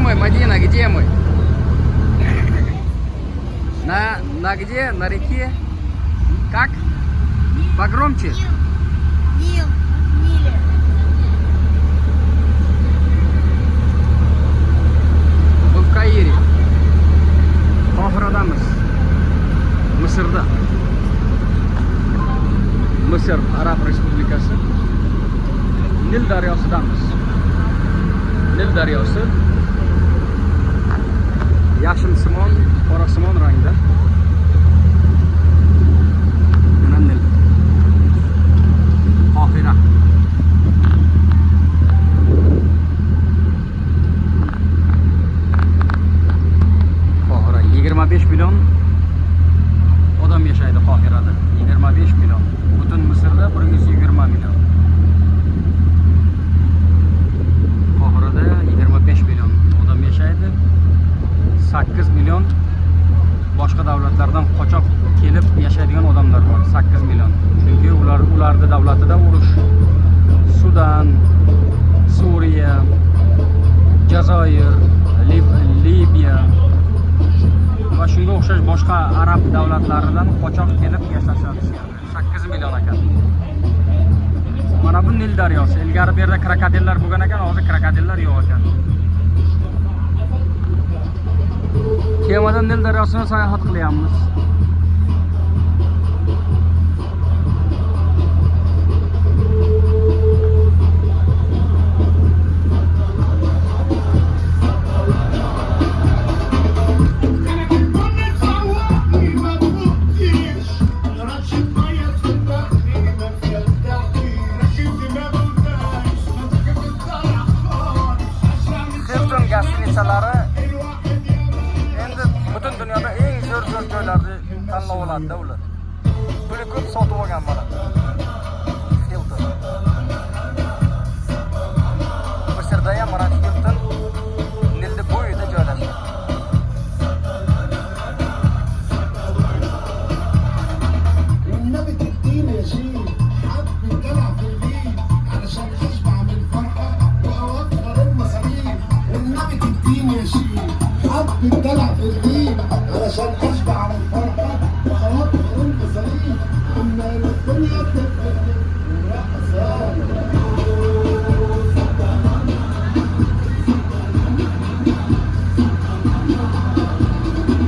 мой, Мадина, где мой? На где? На реке? Как? Погромче? Нил. Ниле. Мы в Каире. Qohiradamiz. Misrda. Misr Arab Respublikasi. Nil daryosidamiz. Nil daryosi yashil-simon, qora-simon rangda. Mana Nil. Qohira. Qohira 25 million odam yashaydi Qohirada. 25 million. Butun Misrda 120 million. Qohirada 25 million odam yashaydi. 8 million boshqa davlatlardan qochoq kelib yashaydigan odamlar bor. 8 million. Chunki ularning davlatida urush. Sudan, Suriya, Jazoir, Liviya va shunga o'xshash boshqa arab davlatlaridan qochoq kelib yashashadi. 8 million ekan. Mana bu Nil daryosi. Ilgari bu yerda krokodillar bo'lgan ekan, hozir krokodillar yo'q ekan. Kemadan Nil daryosini sayohat qilyapmiz. Gastinisalari endi butun dunyoda eng zo'r joylarni tanlab oladi ular. Buni ko'p sotib olgan mana.